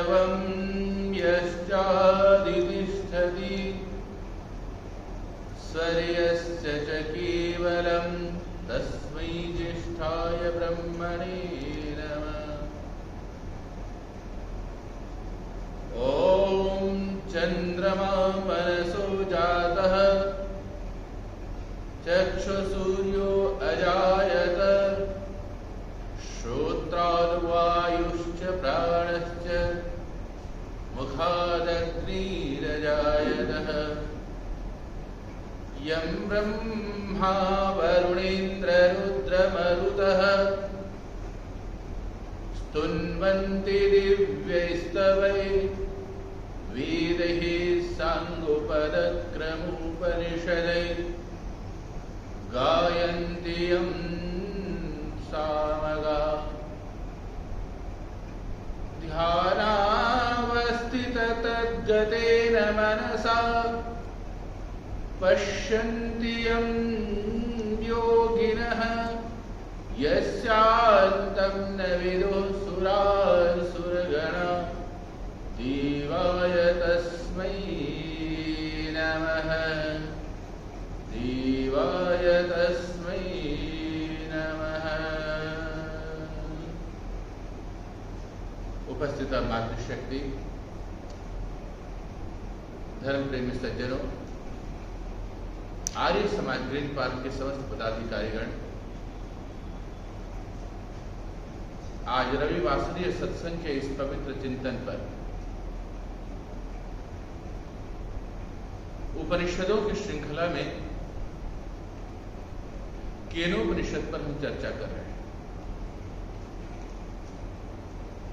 सर्वं यश्चादितिष्ठति स्वर्यश्च च केवलं तस्मै ज्येष्ठाय ब्रह्मणे नमः। ॐ चन्द्रमा मनसो जातः चक्षुसूर्यो अजायत श्रोत्राद्वायुश्च प्राणश्च मुखादग्निरजायतः। यं ब्रह्मा वरुणेन्द्ररुद्रमरुतः स्तुन्वन्ति दिव्यैस्तवैः वेदैः साङ्गोपदक्रमोपनिषदैः गायन्ति यं सामगाः। ध्यानावस्थिततद्गतेन मनसा पश्यन्ति यं योगिनः यस्यान्तं न विदुः सुरासुरगणा देवाय तस्मै नमः। देवाय तस्मै नमः। उपस्थित मातृशक्ति, धर्म प्रेमी सज्जनों, आर्य समाज ग्रीन पार्क के समस्त पदाधिकारीगण, आज रविवासरीय सत्संग के इस पवित्र चिंतन पर उपनिषदों की श्रृंखला में केनोपनिषद पर हम चर्चा कर रहे हैं।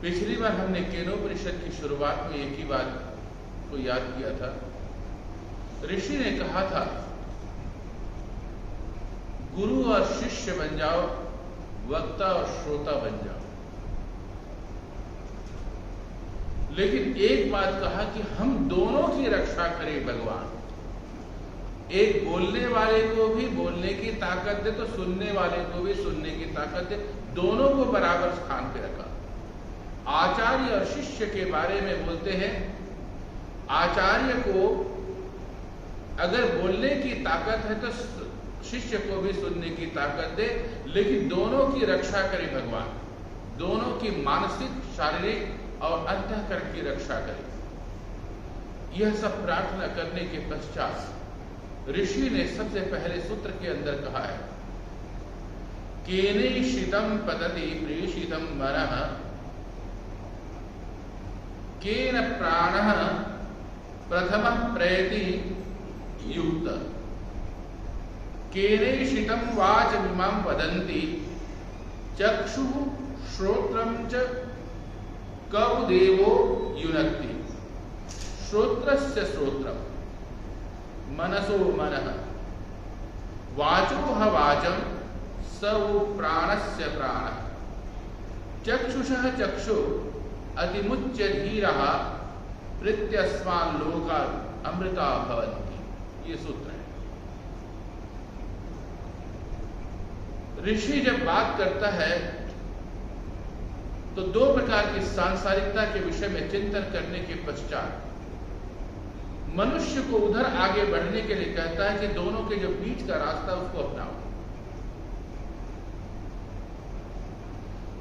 पिछली बार हमने केनोपनिषद की शुरुआत में एक ही बात को याद किया था। ऋषि ने कहा था, गुरु और शिष्य बन जाओ, वक्ता और श्रोता बन जाओ। लेकिन एक बात कहा कि हम दोनों की रक्षा करें भगवान। एक बोलने वाले को भी बोलने की ताकत दे तो सुनने वाले को भी सुनने की ताकत दे, दोनों को बराबर स्थान पे रखा। आचार्य और शिष्य के बारे में बोलते हैं, आचार्य को अगर बोलने की ताकत है तो शिष्य को भी सुनने की ताकत दे, लेकिन दोनों की रक्षा करे भगवान। दोनों की मानसिक, शारीरिक और अंतःकरण की रक्षा करे। यह सब प्रार्थना करने के पश्चात ऋषि ने सबसे पहले सूत्र के अंदर कहा है, केनैषितं पतति प्रेषितं मनः केन प्राणः प्रथमः प्रयति युक्त केनैषितं वाचमिमां वदन्ति चक्षुः श्रोत्रं च कौ देवो युनक्ति। श्रोत्रस्य श्रोत्रम्, मनसो मनः, वाचोह वाचं, सौ प्राणस्य प्राणः, चक्षुषः चक्षु अतिमुच्य धीरः प्रत्यस्मान् लोकान् अमृता भवन्ति। ये सूत्र है। ऋषि जब बात करता है तो दो प्रकार की सांसारिकता के विषय में चिंतन करने के पश्चात मनुष्य को उधर आगे बढ़ने के लिए कहता है कि दोनों के जो बीच का रास्ता उसको अपनाओ।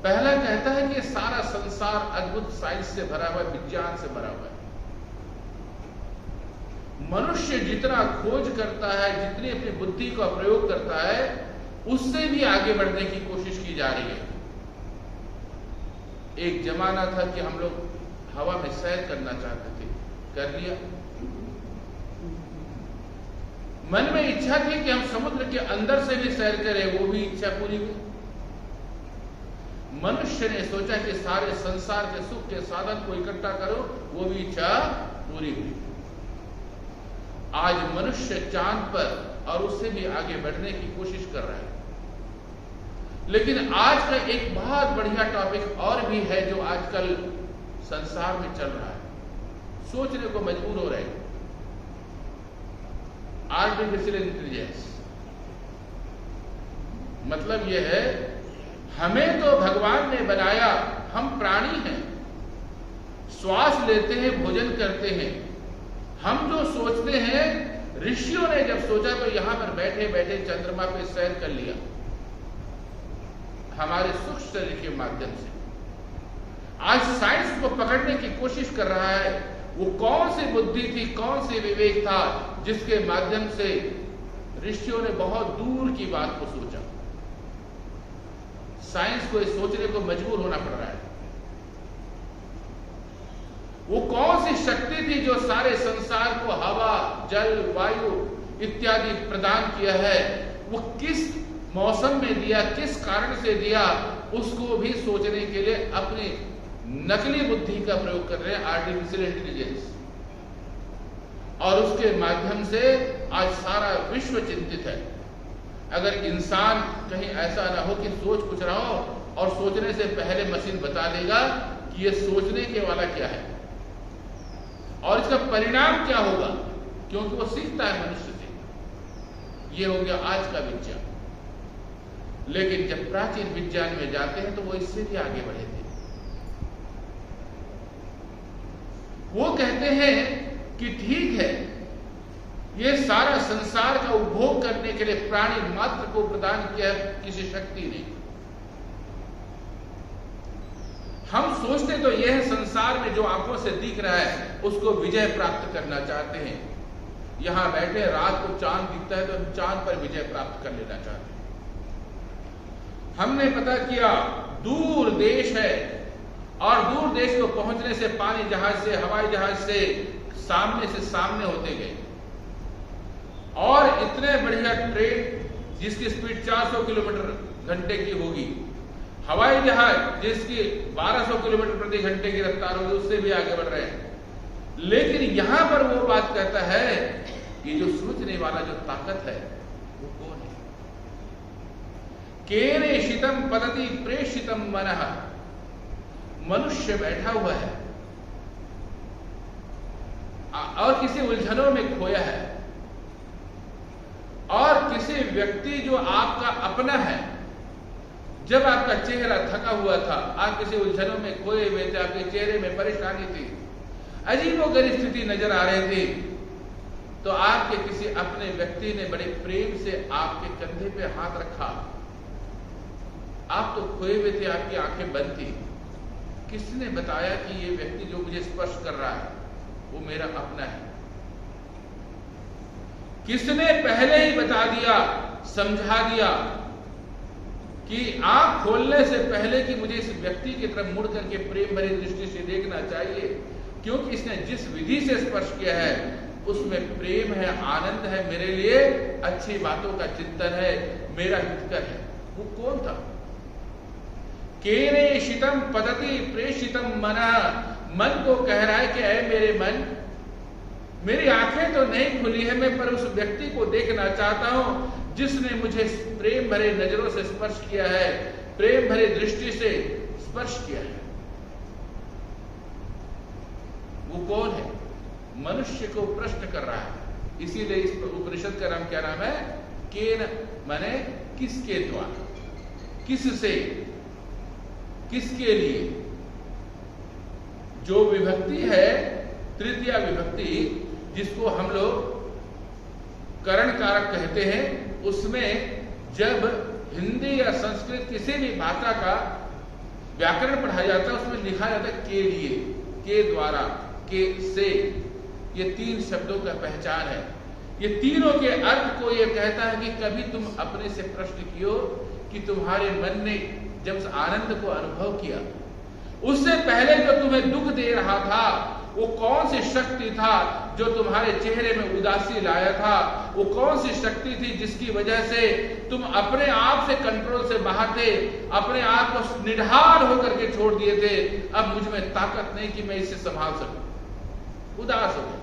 पहला कहता है कि सारा संसार अद्भुत साइंस से भरा हुआ है, विज्ञान से भरा हुआ है। मनुष्य जितना खोज करता है, जितनी अपनी बुद्धि का प्रयोग करता है, उससे भी आगे बढ़ने की कोशिश की जा रही है। एक जमाना था कि हम लोग हवा में सैर करना चाहते थे, कर लिया। मन में इच्छा थी कि हम समुद्र के अंदर से भी सैर करें, वो भी इच्छा पूरी हुई। मनुष्य ने सोचा कि सारे संसार के सुख के साधन को इकट्ठा करो, वो भी इच्छा पूरी हुई। आज मनुष्य चांद पर और उससे भी आगे बढ़ने की कोशिश कर रहा है। लेकिन आज का एक बहुत बढ़िया टॉपिक और भी है जो आजकल संसार में चल रहा है, सोचने को मजबूर हो रहे हैं। Artificial intelligence. मतलब यह है, हमें तो भगवान ने बनाया, हम प्राणी हैं, श्वास लेते हैं, भोजन करते हैं। हम जो सोचते हैं, ऋषियों ने जब सोचा तो यहां पर बैठे बैठे चंद्रमा पे सैर कर लिया हमारे सूक्ष्म शरीर के माध्यम से। आज साइंस को पकड़ने की कोशिश कर रहा है, वो कौन सी बुद्धि थी, कौन सी विवेक था जिसके माध्यम से ऋषियों ने बहुत दूर की बात को सोचा। साइंस को इस सोचने को मजबूर होना पड़ रहा है। वो कौन सी शक्ति थी जो सारे संसार को हवा, जल, वायु इत्यादि प्रदान किया है, वो किस मौसम में दिया, किस कारण से दिया, उसको भी सोचने के लिए अपनी नकली बुद्धि का प्रयोग कर रहे हैं, आर्टिफिशियल इंटेलिजेंस। और उसके माध्यम से आज सारा विश्व चिंतित है। अगर इंसान कहीं ऐसा ना हो कि सोच कुछ रहा हो और सोचने से पहले मशीन बता देगा कि ये सोचने के वाला क्या है और इसका परिणाम क्या होगा, क्योंकि वो सीखता है मनुष्य से। ये हो गया आज का विज्ञान। लेकिन जब प्राचीन विज्ञान में जाते हैं तो वो इससे भी आगे बढ़े थे। वो कहते हैं कि ठीक है, ये सारा संसार का उपभोग करने के लिए प्राणी मात्र को प्रदान किया है किसी शक्ति ने। हम सोचते तो यह संसार में जो आंखों से दिख रहा है उसको विजय प्राप्त करना चाहते हैं। यहां बैठे रात को चांद दिखता है तो हम चांद पर विजय प्राप्त कर लेना चाहते हैं। हमने पता किया दूर देश है और दूर देश को पहुंचने से पानी जहाज से, हवाई जहाज से सामने होते गए और इतने बढ़िया ट्रेन जिसकी स्पीड 400 किलोमीटर घंटे की होगी, हवाई जहाज जिसकी 1200 किलोमीटर प्रति घंटे की रफ्तार होगी, उससे भी आगे बढ़ रहे हैं। लेकिन यहां पर वो बात कहता है, ये जो सोचने वाला जो ताकत है वो कौन है? केनेशितम पतति प्रेषितम मनः। मनुष्य बैठा हुआ है और किसी उलझनों में खोया है, और किसी व्यक्ति जो आपका अपना है, जब आपका चेहरा थका हुआ था, आप किसी उलझनों में खोए हुए थे, आपके चेहरे में परेशानी थी, अजीबोगरीब स्थिति नजर आ रही थी, तो आपके किसी अपने व्यक्ति ने बड़े प्रेम से आपके कंधे पे हाथ रखा। आप तो खोए हुए थे, आपकी आंखें बंद थी। किसने बताया कि ये व्यक्ति जो मुझे स्पर्श कर रहा है वो मेरा अपना है? किसने पहले ही बता दिया, समझा दिया कि आंख खोलने से पहले कि मुझे इस व्यक्ति की तरफ मुड़ करके प्रेम भरी दृष्टि से देखना चाहिए, क्योंकि इसने जिस विधि से स्पर्श किया है उसमें प्रेम है, आनंद है, मेरे लिए अच्छी बातों का चिंतन है, मेरा हितकर है। वो कौन था? केनेशितम पतति प्रेषितम मनः। मन को कह रहा है कि ऐ मेरे मन, मेरी आंखें तो नहीं खुली है, मैं पर उस व्यक्ति को देखना चाहता हूं जिसने मुझे प्रेम भरे नजरों से स्पर्श किया है, प्रेम भरे दृष्टि से स्पर्श किया है। वो कौन है? मनुष्य को प्रश्न कर रहा है। इसीलिए इस उपनिषद का नाम क्या नाम है? केन, माने किसके द्वारा, किससे, किसके लिए। जो विभक्ति है तृतीया विभक्ति, जिसको हम लोग करण कारक कहते हैं, उसमें जब हिंदी या संस्कृत किसी भी भाषा का व्याकरण पढ़ाया जाता है उसमें लिखा जाता है के लिए, के द्वारा, के से। ये तीन शब्दों का पहचान है। ये तीनों के अर्थ को ये कहता है कि कभी तुम अपने से प्रश्न कियो कि तुम्हारे मन ने जब उस आनंद को अनुभव किया, उससे पहले जो तुम्हें दुख दे रहा था वो कौन सी शक्ति था जो तुम्हारे चेहरे में उदासी लाया था? वो कौन सी शक्ति थी जिसकी वजह से तुम अपने आप से कंट्रोल से बाहर थे, अपने आप को निढाल होकर के छोड़ दिए थे? अब मुझ में ताकत नहीं कि मैं इसे संभाल सकूं। उदास हो गए।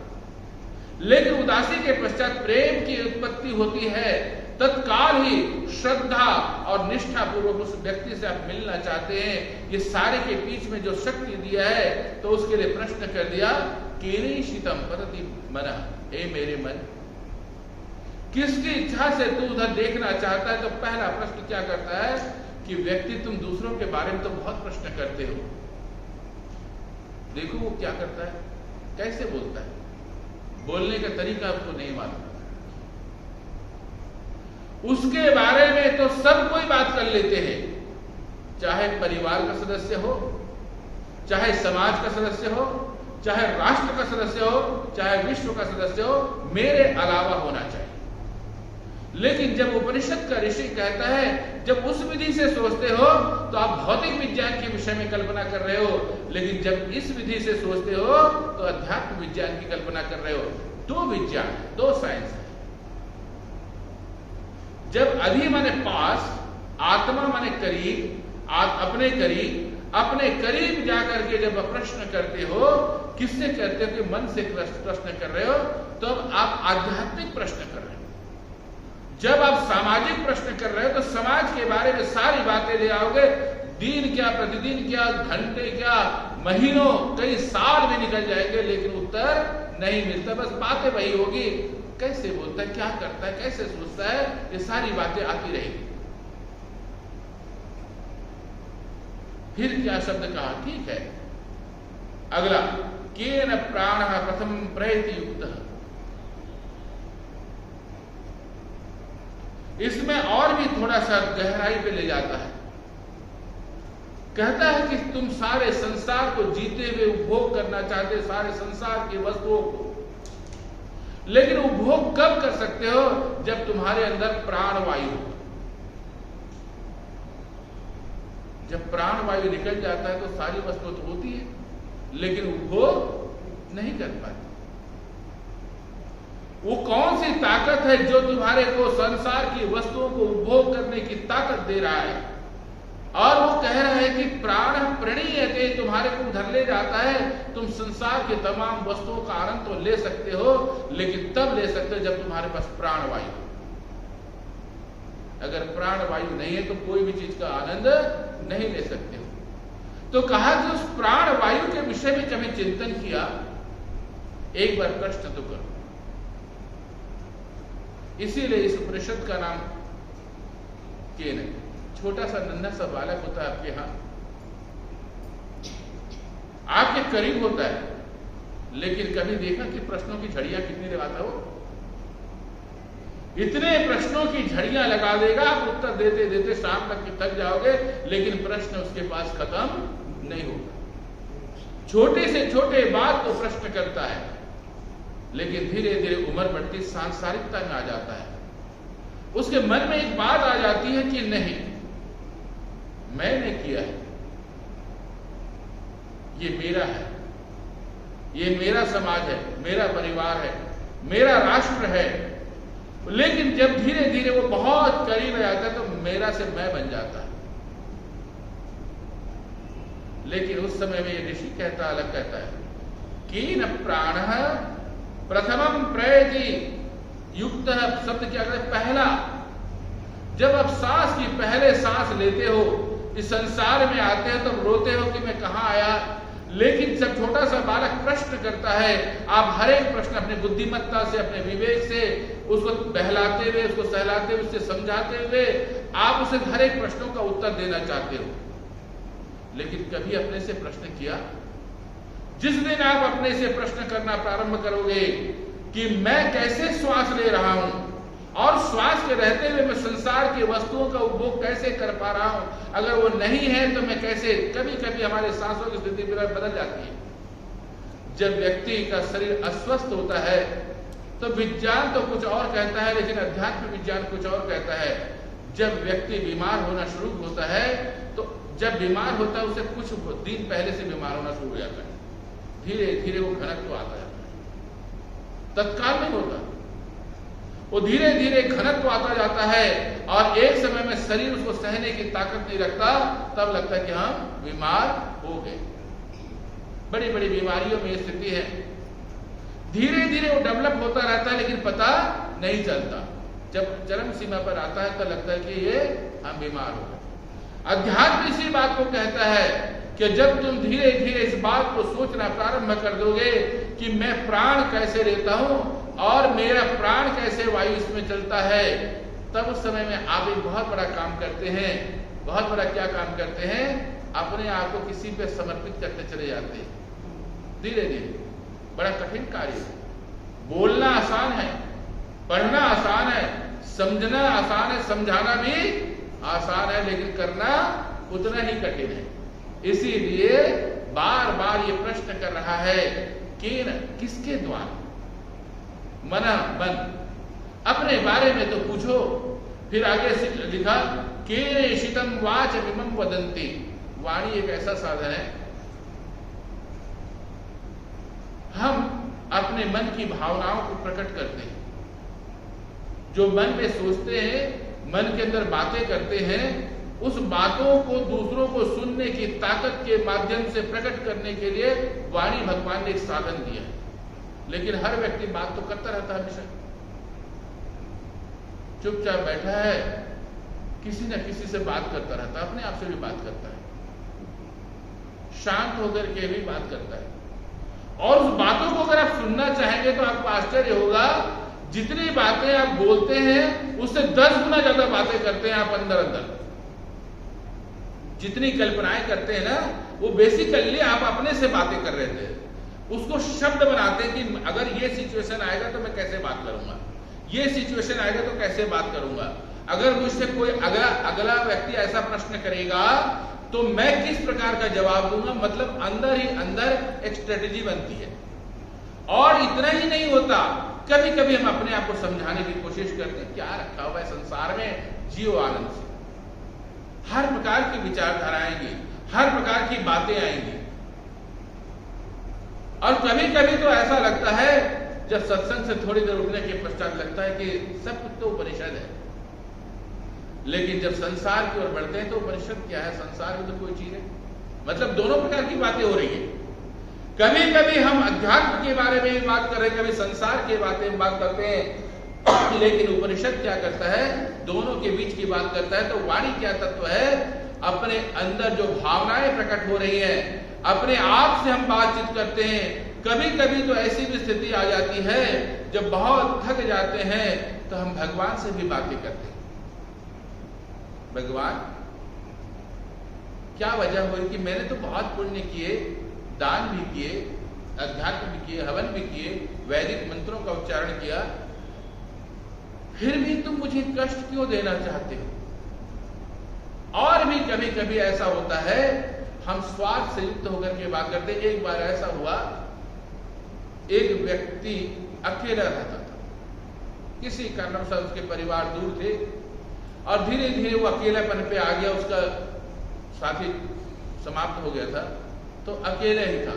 लेकिन उदासी के पश्चात प्रेम की उत्पत्ति होती है। तत्काल ही श्रद्धा और निष्ठा पूर्वक उस व्यक्ति से आप मिलना चाहते हैं। ये सारे के बीच में जो शक्ति दिया है, तो उसके लिए प्रश्न कर दिया, केनेशितम पतति मनः। ए मेरे मन, किसकी इच्छा से तू उधर देखना चाहता है? तो पहला प्रश्न क्या करता है कि व्यक्ति, तुम दूसरों के बारे में तो बहुत प्रश्न करते हो, देखो वो क्या करता है, कैसे बोलता है, बोलने का तरीका उसको नहीं मालूम। उसके बारे में तो सब कोई बात कर लेते हैं, चाहे परिवार का सदस्य हो, चाहे समाज का सदस्य हो, चाहे राष्ट्र का सदस्य हो, चाहे विश्व का सदस्य हो, मेरे अलावा होना चाहिए। लेकिन जब उपनिषद का ऋषि कहता है, जब उस विधि से सोचते हो तो आप भौतिक विज्ञान के विषय में कल्पना कर रहे हो, लेकिन जब इस विधि से सोचते हो तो अध्यात्म विज्ञान की कल्पना कर रहे हो। दो विज्ञान है, दो साइंस है। जब अधि माने पास, आत्मा माने करीब, अपने करीब जाकर के जब आप प्रश्न करते हो, किससे करते हो? कि मन से प्रश्न कर रहे हो, तो अब आप आध्यात्मिक प्रश्न कर रहे हो। जब आप सामाजिक प्रश्न कर रहे हो तो समाज के बारे में सारी बातें ले आओगे। दिन क्या, प्रतिदिन क्या, घंटे क्या, महीनों, कई साल भी निकल जाएंगे, लेकिन उत्तर नहीं मिलता। बस बातें वही होगी, कैसे बोलता है, क्या करता है, कैसे सोचता है, ये सारी बातें आती रहेगी। फिर क्या शब्द कहा? ठीक है, अगला, केन प्राणः प्रथम प्रयति युक्तः। इसमें और भी थोड़ा सा गहराई पे ले जाता है। कहता है कि तुम सारे संसार को जीते हुए उपभोग करना चाहते, सारे संसार की वस्तुओं को, लेकिन उपभोग कब कर सकते हो? जब तुम्हारे अंदर प्राणवायु हो। जब प्राणवायु निकल जाता है तो सारी वस्तु तो होती है, लेकिन उपभोग नहीं कर पाती। वो कौन सी ताकत है जो तुम्हारे को संसार की वस्तुओं को उपभोग करने की ताकत दे रहा है? और वो कह रहा है कि प्राण प्रणीयते, तुम्हारे को उधर ले जाता है। तुम संसार के तमाम वस्तुओं का आनंद तो ले सकते हो, लेकिन तब ले सकते हो जब तुम्हारे पास प्राणवायु। अगर प्राणवायु नहीं है तो कोई भी चीज का आनंद नहीं ले सकते हो। तो कहा कि उस प्राणवायु के विषय में कभी चिंतन किया? एक बार प्रश्न तो करो। इसीलिए इस उपनिषद का नाम केन है। छोटा सा नन्हा सा बालक होता है आपके यहां, आपके करीब होता है, लेकिन कभी देखा कि प्रश्नों की झड़ियां कितनी लगाता हो? इतने प्रश्नों की झड़ियां लगा देगा, आप उत्तर देते देते शाम तक के थक जाओगे, लेकिन प्रश्न उसके पास खत्म नहीं होगा। छोटे से छोटे बात को प्रश्न करता है, लेकिन धीरे धीरे उम्र बढ़ती सांसारिकता में आ जाता है। उसके मन में एक बात आ जाती है कि नहीं, मैंने किया है, ये मेरा है, ये मेरा समाज है, मेरा परिवार है, मेरा राष्ट्र है। लेकिन जब धीरे धीरे वो बहुत करीब आ जाता है तो मेरा से मैं बन जाता है। लेकिन उस समय में ये ऋषि कहता अलग कहता है, कीन प्राणः प्रथमम प्रयति युक्तः। शब्द क्या कहते हैं? पहला। जब आप सांस की पहले सांस लेते हो, इस संसार में आते हो, तब रोते हो कि मैं कहां आया। लेकिन जब छोटा सा बालक प्रश्न करता है, आप हर एक प्रश्न अपनी बुद्धिमत्ता से, अपने विवेक से उसको बहलाते हुए, उसको सहलाते हुए, उससे समझाते हुए आप उसे हर एक प्रश्नों का उत्तर देना चाहते हो। लेकिन कभी अपने से प्रश्न किया? जिस दिन आप अपने से प्रश्न करना प्रारंभ करोगे कि मैं कैसे श्वास ले रहा हूं और श्वास के रहते हुए मैं संसार की वस्तुओं का उपभोग कैसे कर पा रहा हूं, अगर वो नहीं है तो मैं कैसे, कभी कभी हमारे सांसों की स्थिति बदल जाती है। जब व्यक्ति का शरीर अस्वस्थ होता है तो विज्ञान तो कुछ और कहता है, लेकिन अध्यात्म विज्ञान कुछ और कहता है। जब व्यक्ति बीमार होना शुरू होता है तो जब बीमार होता है उसे कुछ दिन पहले से बीमार होना शुरू हो जाता है। धीरे धीरे वो घनत्व आता है, तत्काल नहीं होता, वो धीरे धीरे घनत्व आता जाता है और एक समय में शरीर उसको सहने की ताकत नहीं रखता। तब लगता है कि हम बीमार हो गए। बड़ी बड़ी बीमारियों में स्थिति है, धीरे धीरे वो डेवलप होता रहता है, लेकिन पता नहीं चलता। जब चरम सीमा पर आता है तो लगता है कि ये हम बीमार हो गए। अध्यात्म इसी बात को कहता है कि जब तुम धीरे धीरे इस बात को सोचना प्रारंभ कर दोगे कि मैं प्राण कैसे लेता हूं और मेरा प्राण कैसे वायु इसमें चलता है, तब उस समय में आप एक बहुत बड़ा काम करते हैं। बहुत बड़ा क्या काम करते हैं? अपने आप को किसी पे समर्पित करते चले जाते हैं। धीरे धीरे। बड़ा कठिन कार्य है। बोलना आसान है, पढ़ना आसान है, समझना आसान है, समझाना भी आसान है, लेकिन करना उतना ही कठिन है। इसीलिए बार बार ये प्रश्न कर रहा है कि किसके द्वारा? मना मन, अपने बारे में तो पूछो। फिर आगे लिखा केन शीतम वाच विमम वदंती। वाणी एक ऐसा साधन है, हम अपने मन की भावनाओं को प्रकट करते हैं। जो मन में सोचते हैं, मन के अंदर बातें करते हैं, उस बातों को दूसरों को सुनने की ताकत के माध्यम से प्रकट करने के लिए वाणी भगवान ने एक साधन दिया है। लेकिन हर व्यक्ति बात तो करता रहता है, हमेशा चुपचाप बैठा है, किसी न किसी से बात करता रहता है, अपने आप से भी बात करता है, शांत होकर के भी बात करता है। और उस बातों को अगर आप सुनना चाहेंगे तो आपको आश्चर्य होगा, जितनी बातें आप बोलते हैं उससे 10 गुना ज्यादा बातें करते हैं आप अंदर अंदर। जितनी कल्पनाएं करते हैं ना, वो बेसिकली आप अपने से बातें कर रहे थे, उसको शब्द बनाते हैं कि अगर ये सिचुएशन आएगा तो मैं कैसे बात करूंगा, ये सिचुएशन आएगा तो कैसे बात करूंगा, अगर मुझसे कोई अगला व्यक्ति ऐसा प्रश्न करेगा तो मैं किस प्रकार का जवाब दूंगा। मतलब अंदर ही अंदर एक स्ट्रेटेजी बनती है। और इतना ही नहीं होता, कभी कभी हम अपने आप को समझाने की कोशिश करते हैं, क्या रखा हुआ है संसार में, जियो आनंद से। हर प्रकार की विचारधारा आएंगी, हर प्रकार की बातें आएंगी। और कभी कभी तो ऐसा लगता है, जब सत्संग से थोड़ी देर उठने के पश्चात लगता है कि सब कुछ तो उपनिषद है। लेकिन जब संसार की ओर बढ़ते हैं तो उपनिषद क्या है, संसार में तो कोई चीज है। मतलब दोनों प्रकार की बातें हो रही है। कभी कभी हम अध्यात्म के बारे में बात कर रहे हैं, कभी संसार के बारे में बात करते हैं, लेकिन उपनिषद क्या करता है, दोनों के बीच की बात करता है। तो वाणी क्या तत्व है, अपने अंदर जो भावनाएं प्रकट हो रही है, अपने आप से हम बातचीत करते हैं। कभी कभी तो ऐसी भी स्थिति आ जाती है जब बहुत थक जाते हैं तो हम भगवान से भी बातें करते हैं। भगवान, क्या वजह हुई कि मैंने तो बहुत पुण्य किए, दान भी किए, अध्यात्म भी किए, हवन भी किए, वैदिक मंत्रों का उच्चारण किया, फिर भी तुम मुझे कष्ट क्यों देना चाहते हो? और भी कभी कभी ऐसा होता है, हम स्वार्थ से युक्त होकर के बात करते। एक बार ऐसा हुआ, एक व्यक्ति अकेला रहता था, किसी कारणवश उसके परिवार दूर थे, और धीरे धीरे वो अकेलापन पे आ गया, उसका साथी समाप्त हो गया था, तो अकेले ही था।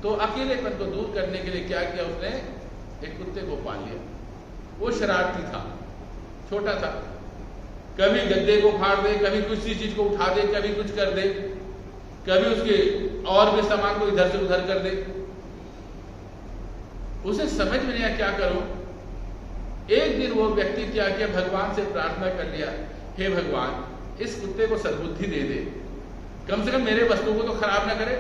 तो अकेलेपन को दूर करने के लिए क्या किया उसने, एक कुत्ते को पाल लिया। वो शरारती था, छोटा था, कभी गद्दे को फाड़ दे, कभी किसी चीज को उठा दे, कभी कुछ कर दे, कभी उसके और भी सामान को इधर से उधर कर दे। उसे समझ में नहीं आया क्या करूं। एक दिन वो व्यक्ति क्या किया, भगवान से प्रार्थना कर लिया, हे भगवान, इस कुत्ते को सद्बुद्धि दे दे, कम से कम मेरे वस्तु को तो खराब ना करे।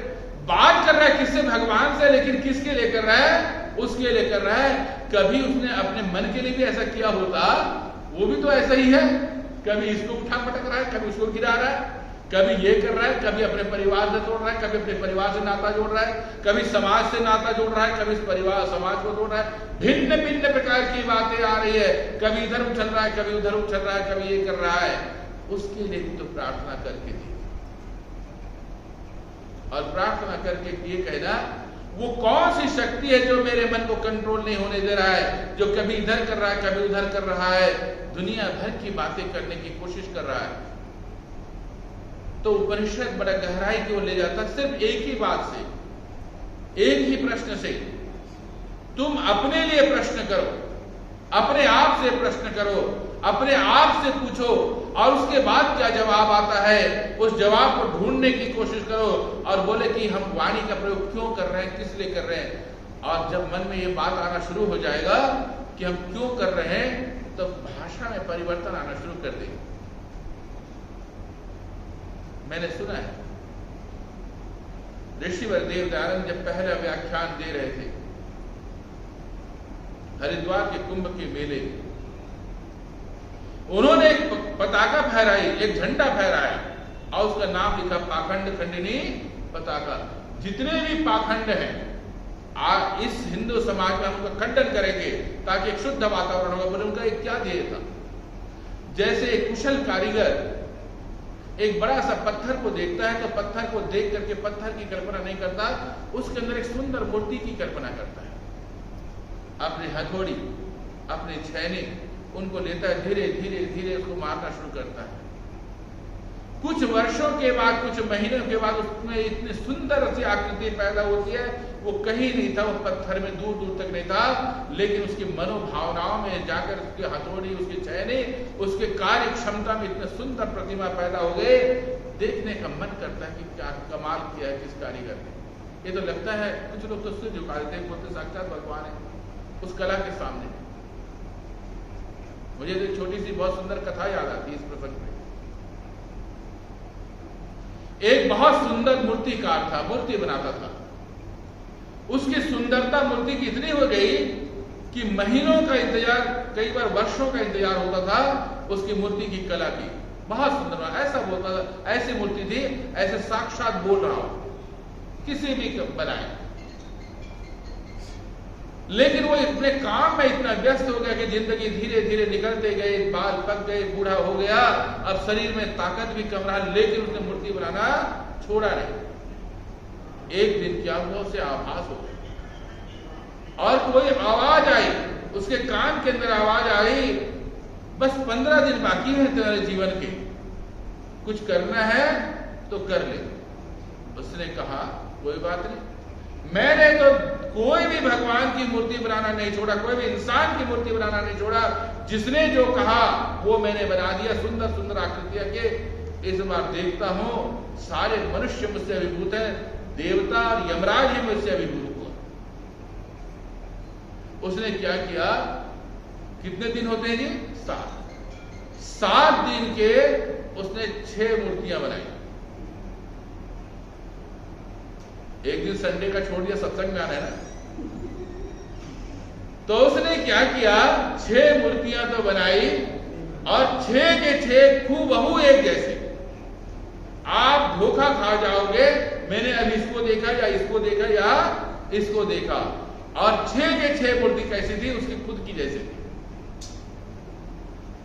बात कर रहा है किससे, भगवान से, लेकिन किसके लिए कर रहा है, उसके लिए कर रहा है। कभी उसने अपने मन के लिए भी ऐसा किया होता, वो भी तो ऐसा ही है, कभी इसको उठा पटक रहा है, कभी उसको गिरा रहा है, कभी ये कर रहा है, कभी अपने परिवार से जोड़ रहा है, कभी अपने परिवार से नाता जोड़ रहा है, कभी समाज से नाता जोड़ रहा है, कभी इस परिवार समाज को जोड़ रहा है। भिन्न भिन्न प्रकार की बातें आ रही है, कभी इधर उछल रहा है, कभी उधर उछल रहा है, कभी ये कर रहा है। उसके लिए भी तो प्रार्थना करके दी, और प्रार्थना करके ये कहना, वो कौन सी शक्ति है जो मेरे मन को कंट्रोल नहीं होने दे रहा है, जो कभी इधर कर रहा है, कभी उधर कर रहा है, दुनिया भर की बातें करने की कोशिश कर रहा है। तो उपनिषद बड़ा गहराई की ओर ले जाता, सिर्फ एक ही बात से, एक ही प्रश्न से। तुम अपने लिए प्रश्न करो, अपने आप से प्रश्न करो, अपने आप से पूछो, और उसके बाद क्या जवाब आता है उस जवाब को ढूंढने की कोशिश करो, और बोले कि हम वाणी का प्रयोग क्यों कर रहे हैं, किस लिए कर रहे हैं। और जब मन में ये बात आना शुरू हो जाएगा कि हम क्यों कर रहे हैं, तो भाषा में परिवर्तन आना शुरू कर देंगे। मैंने सुना है, ऋषिवर देवदयानंद जब पहला व्याख्यान दे रहे थे हरिद्वार के कुंभ के मेले, उन्होंने एक पताका फहराई, एक झंडा फहराया, और उसका नाम लिखा पाखंड खंडिनी पताका। जितने भी पाखंड हैं, इस हिंदू समाज में हम उनका खंडन करेंगे ताकि एक शुद्ध वातावरण होगा। बोले उनका एक क्या ध्येय था? जैसे एक कुशल कारीगर एक बड़ा सा पत्थर को देखता है तो पत्थर को देख करके पत्थर की कल्पना नहीं करता, उसके अंदर एक सुंदर मूर्ति की कल्पना करता है। अपनी हथौड़ी, अपने छैनी उनको लेता है, धीरे धीरे धीरे उसको मारना शुरू करता है। कुछ वर्षों के बाद, कुछ महीनों के बाद उसमें इतनी सुंदर सी आकृति पैदा होती है, वो कहीं नहीं था, वो पत्थर में दूर दूर तक नहीं था, लेकिन उसकी मनोभावनाओं में जाकर उसकी हथौड़ी, उसकी छैनी, उसके कार्य क्षमता में इतने सुंदर प्रतिमा पैदा हो गए, देखने का मन करता है कि क्या कमाल किया है किस कारीगर ने। ये तो लगता है कुछ लोग तो उससे झुका देते हैं, बोलते साक्षात भगवान है उस कला के सामने। मुझे तो एक छोटी सी बहुत सुंदर कथा याद आती है इस प्रसंग में। एक बहुत सुंदर मूर्तिकार था, मूर्ति बनाता था। उसकी सुंदरता मूर्ति की इतनी हो गई कि महीनों का इंतजार, कई बार वर्षों का इंतजार होता था उसकी मूर्ति की कला की। बहुत सुंदर, ऐसा बोलता था, ऐसी मूर्ति थी, ऐसे साक्षात बोल रहा हो किसी भी बनाए। लेकिन वो इतने काम में इतना व्यस्त हो गया कि जिंदगी धीरे धीरे निकलते गए, बाल पक गए, बूढ़ा हो गया, अब शरीर में ताकत भी कम रहा, लेकिन उसने मूर्ति बनाना छोड़ा नहीं। एक दिन क्या हुआ, उसे आभास हो गई और कोई आवाज आई, उसके कान के अंदर आवाज आई, बस 15 दिन बाकी है तेरे जीवन के, कुछ करना है तो कर ले। उसने कहा कोई बात नहीं, मैंने तो कोई भी भगवान की मूर्ति बनाना नहीं छोड़ा, कोई भी इंसान की मूर्ति बनाना नहीं छोड़ा, जिसने जो कहा वो मैंने बना दिया, सुंदर सुंदर आकृतियां के। इस बार देखता हूं सारे मनुष्य मुझसे अभिभूत हैं, देवता और यमराज ही मुझसे अभिभूत हुआ। उसने क्या किया, कितने दिन होते हैं जी? 7 दिन के उसने 6 मूर्तियां बनाई। एक दिन संडे का छोड़ दिया, सत्संग में आना है ना, तो उसने क्या किया, 6 मूर्तियां तो बनाई और 6 के 6 खूबहू एक जैसे। आप धोखा खा जाओगे, मैंने अभी इसको देखा या इसको देखा या इसको देखा, और 6 के 6 मूर्ति कैसी थी, उसकी खुद की जैसी थी।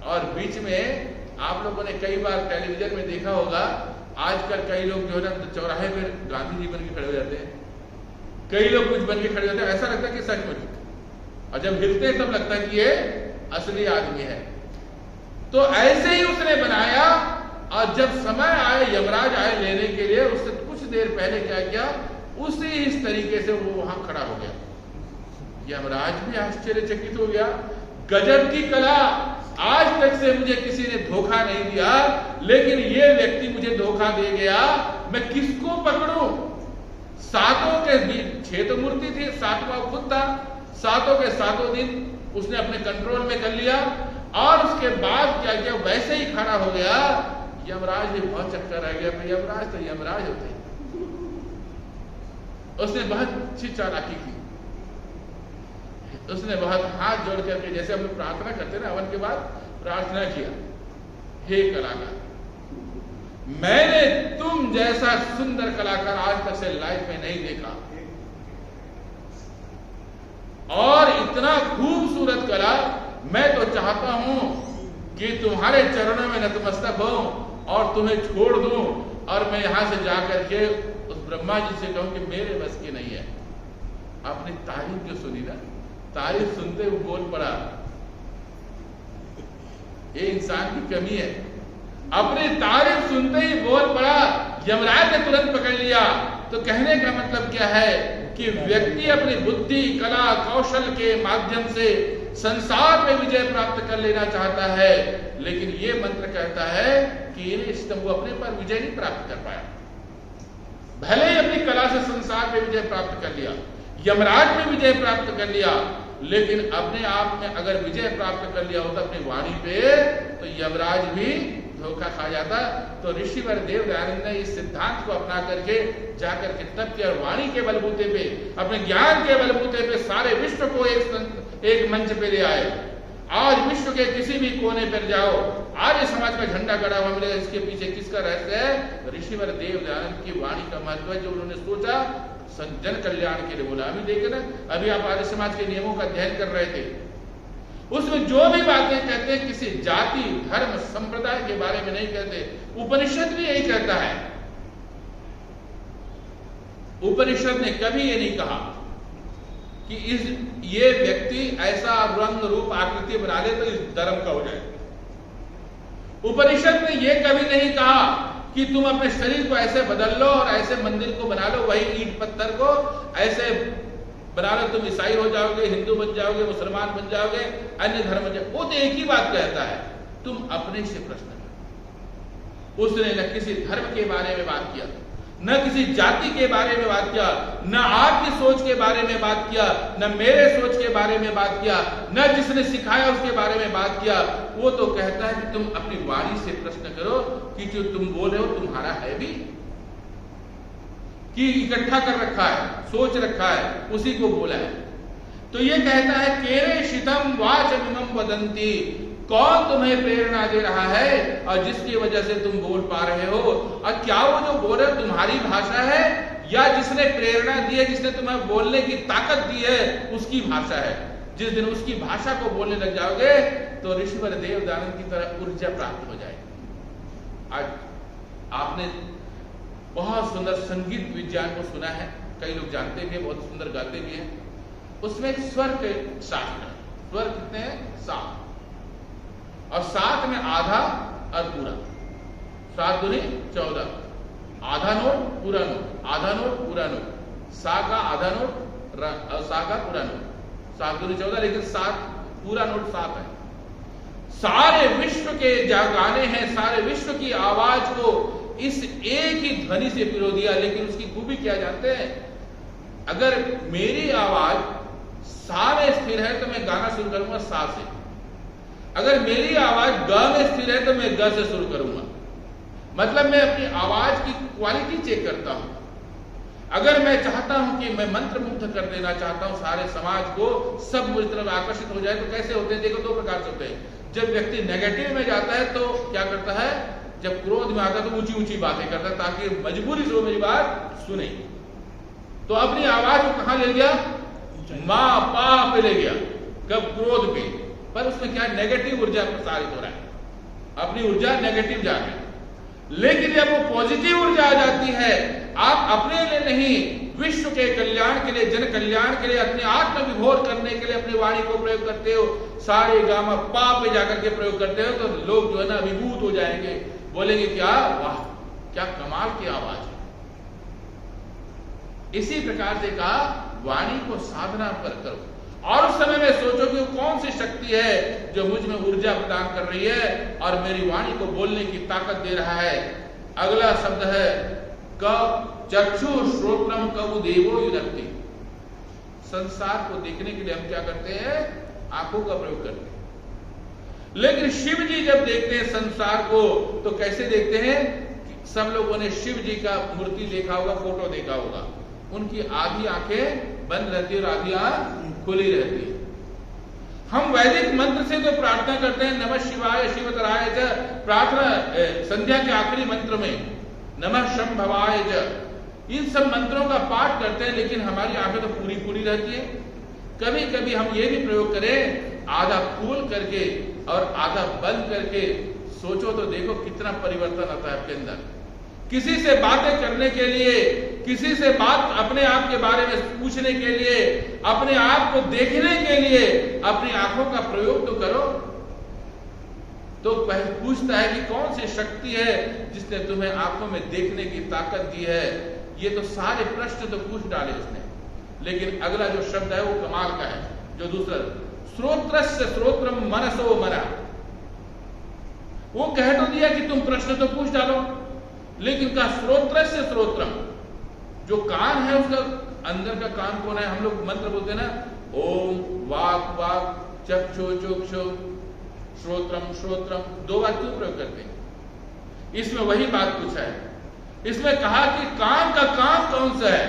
और बीच में आप लोगों ने कई बार टेलीविजन में देखा होगा, आजकल कई लोग जो है ना चौराहे पर गांधी जी बन के खड़े हो जाते हैं, कई लोग कुछ बन के खड़े होते हैं, ऐसा लगता है कि सचमुच, और जब हिलते हैं तब लगता है कि ये असली आदमी है। तो ऐसे ही उसने बनाया, और जब समय आए, यमराज आए लेने के लिए, उससे कुछ देर पहले क्या किया, उसी इस तरीके से वो वहां खड़ा हो गया। यमराज भी आश्चर्यचकित हो गया, गजब की कला, आज तक से मुझे किसी ने धोखा नहीं दिया, लेकिन ये व्यक्ति मुझे धोखा दे गया, मैं किसको पकड़ूं? 7 के 6 तो मूर्ति थी, 7वां खुद था, 7 के 7 दिन उसने अपने कंट्रोल में कर लिया, और उसके बाद क्या किया, वैसे ही खड़ा हो गया। यमराज भी बहुत चक्कर रह गया, यमराज तो यमराज होते हैं। उसने बहुत अच्छी चालाकी की, उसने बहुत हाथ जोड़ करके, जैसे हम लोग प्रार्थना करते ना हवन के बाद, प्रार्थना किया, हे कलाकार, मैंने तुम जैसा सुंदर कलाकार आज तक से लाइफ में नहीं देखा, और इतना खूबसूरत कला, मैं तो चाहता हूं कि तुम्हारे चरणों में नतमस्तक हो और तुम्हें छोड़ दूं, और मैं यहां से जाकर के उस ब्रह्मा जी से कहूं कि मेरे बस की नहीं है। आपने तारीफ जो सुनी ना, तारीफ सुनते हुए बोल पड़ा, ये इंसान की कमी है, अपनी तारीफ सुनते ही बोल पड़ा। यमराज ने तुरंत पकड़ लिया। तो कहने का मतलब क्या है कि व्यक्ति अपनी बुद्धि, कला, कौशल के माध्यम से संसार में विजय प्राप्त कर लेना चाहता है, लेकिन ये मंत्र कहता है कि वो अपने पर विजय नहीं प्राप्त कर पाया। भले ही अपनी कला से संसार में विजय प्राप्त कर लिया, यमराज में विजय प्राप्त कर लिया, लेकिन अपने आप में अगर विजय प्राप्त कर लिया होता अपनी वाणी पे, तो यमराज भी धोखा खा जाता। तो ऋषिवर देव दयानंद ने इस सिद्धांत को अपना करके जाकर के तप के और वाणी के बलबूते पे, अपने ज्ञान के बलबूते पे सारे विश्व को एक मंच पे ले आए। आज विश्व के किसी भी कोने पर जाओ, आर्य समाज का झंडा गड़ा हुआ मिलेगा। इसके पीछे किसका रहस्य है? ऋषिवर देव दयानंद की वाणी का महत्व है, जो उन्होंने सोचा जन कल्याण के लिए बोला। अभी देखे ना, अभी आप आर्य समाज के नियमों का अध्ययन कर रहे थे, उसमें जो भी बातें कहते हैं किसी जाति धर्म संप्रदाय के बारे में नहीं कहते। उपनिषद भी यही कहता है। उपनिषद ने कभी ये नहीं कहा कि ये व्यक्ति ऐसा रंग रूप आकृति बना ले तो इस धर्म का हो जाए। उपनिषद ने यह कभी नहीं कहा कि तुम अपने शरीर को ऐसे बदल लो और ऐसे मंदिर को बना लो, वही ईंट पत्थर को ऐसे बना लो, तुम ईसाई हो जाओगे, हिंदू बन जाओगे, मुसलमान बन जाओगे, अन्य धर्म बन जाओगे। वो तो एक ही बात कहता है, तुम अपने से प्रश्न करो। उसने न किसी धर्म के बारे में बात किया, न किसी जाति के बारे में बात किया, न आपकी सोच के बारे में बात किया, न मेरे सोच के बारे में बात किया, न जिसने सिखाया उसके बारे में बात किया। वो तो कहता है कि तुम अपनी वाणी से प्रश्न करो कि जो तुम बोल रहे हो तुम्हारा है भी, कि इकट्ठा कर रखा है, सोच रखा है, उसी को बोला है। तो ये कहता है केरे शितम वाचमिमं वदन्ति, कौन तुम्हें प्रेरणा दे रहा है और जिसकी वजह से तुम बोल पा रहे हो। और क्या वो जो बोल रहे हो तुम्हारी भाषा है या जिसने प्रेरणा दी है, जिसने तुम्हें बोलने की ताकत दी है उसकी भाषा है। जिस दिन उसकी भाषा को बोलने लग जाओगे तो ऋषिवर देव दानव की तरह ऊर्जा प्राप्त हो जाएगी। आज आपने बहुत सुंदर संगीत विज्ञान को सुना है, कई लोग जानते भी हैं, बहुत सुंदर गाते भी हैं। उसमें एक स्वर के शास्त्र है। स्वर कितने हैं? 7, और 7 में आधा और पूरा, 7 दूनी 14, आधा नोट पूरा नोट, आधा नोट पूरा नोट, सा का आधा नोट और सा का पूरा नोट, 7 दूनी 14, लेकिन 7 पूरा नोट 7 है। सारे विश्व के गाने हैं, सारे विश्व की आवाज को इस एक ही ध्वनि से पिरो दिया। लेकिन उसकी खूबी क्या जानते हैं? अगर मेरी आवाज सा में स्थिर है तो मैं गाना शुरू करूंगा सा से, अगर मेरी आवाज ग में स्थिर है तो मैं ग से शुरू करूंगा। मतलब मैं अपनी आवाज की क्वालिटी चेक करता हूं। अगर मैं चाहता हूं कि मैं मंत्र मुग्ध कर देना चाहता हूं सारे समाज को, सब मुझे तरफ आकर्षित हो जाए, तो कैसे होते हैं? देखो, 2 प्रकार से होते हैं। जब व्यक्ति नेगेटिव में जाता है तो क्या करता है? जब क्रोध में आता है तो ऊंची ऊंची बातें करता है ताकि मजबूरी से वो मेरी बात सुने। तो अपनी आवाज को कहां ले गया? मां पा पे ले गया। कब? क्रोध पे। पर उसमें क्या नेगेटिव ऊर्जा प्रसारित हो रहा है, अपनी ऊर्जा नेगेटिव जा रही है। लेकिन जब वो पॉजिटिव ऊर्जा आ जाती है, आप अपने लिए नहीं, विश्व के कल्याण के लिए, जन कल्याण के लिए, अपने आत्म विभोर करने के लिए अपनी वाणी को प्रयोग करते हो, सारे गामा पा पे जाकर के प्रयोग करते हो, तो लोग जो है ना अभिभूत हो जाएंगे, बोलेंगे क्या वाह, क्या कमाल की आवाज है। इसी प्रकार से कहा वाणी को साधना पर करो, और उस समय में सोचो कि कौन सी शक्ति है जो मुझ में ऊर्जा प्रदान कर रही है और मेरी वाणी को बोलने की ताकत दे रहा है। अगला शब्द है क चक्षु श्रोत्रम कवु देवो युनक्ति। संसार को देखने के लिए हम क्या करते हैं? आंखों का प्रयोग करते हैं। लेकिन शिव जी जब देखते हैं संसार को तो कैसे देखते हैं? सब लोगों ने शिव जी का मूर्ति देखा होगा, फोटो देखा होगा। उनकी आधी आंखें बंद रहती है और आधी आंख खुली रहती है। हम वैदिक मंत्र से तो प्रार्थना करते हैं, नमः शिवाय शिवतराय च, प्रार्थना संध्या के आखिरी मंत्र में नमः शंभवाय च, इन सब मंत्रों का पाठ करते हैं, लेकिन हमारी आंखें तो पूरी पूरी रहती है। कभी कभी हम ये भी प्रयोग करें, आधा खोल करके और आधा बंद करके, सोचो तो देखो कितना परिवर्तन आता है आपके अंदर। किसी से बातें करने के लिए, किसी से बात अपने आप के बारे में पूछने के लिए, अपने आप को देखने के लिए अपनी आंखों का प्रयोग तो करो। तो पूछता है कि कौन सी शक्ति है जिसने तुम्हें आंखों में देखने की ताकत दी है। ये तो सारे प्रश्न तो पूछ डाले उसने, लेकिन अगला जो शब्द है वो कमाल का है। जो दूसरा श्रोत्रस्य श्रोत्रम मनसो मना, वो कह तो दिया कि तुम प्रश्न तो पूछ डालो, लेकिन कहा श्रोत्रस्य श्रोत्रम, जो कान है उसका अंदर का कान कौन है? हम लोग मंत्र बोलते हैं ना, ओम वाक वाक चक्षु चक्षु श्रोत्रम श्रोत्रम, 2 बार क्यों प्रयोग करते हैं? इसमें वही बात पूछा है। इसमें कहा कि कान का काम कौन सा है?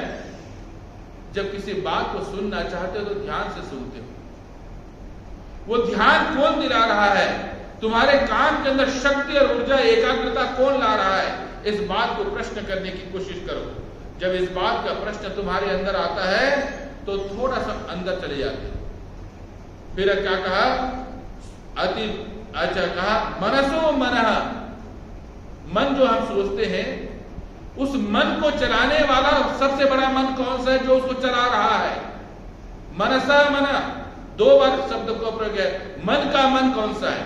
जब किसी बात को सुनना चाहते हो तो ध्यान से सुनते हो। वो ध्यान कौन दिला रहा है? तुम्हारे कान के अंदर शक्ति और ऊर्जा एकाग्रता कौन ला रहा है? इस बात को प्रश्न करने की कोशिश करो। जब इस बात का प्रश्न तुम्हारे अंदर आता है तो थोड़ा सा अंदर चले जाते। फिर क्या कहा? कहा मनसो मनः, मन जो हम सोचते हैं उस मन को चलाने वाला सबसे बड़ा मन कौन सा है जो उसको चला रहा है? मनसा मना, 2 बार शब्द को प्रयोग है। मन का मन कौन सा है?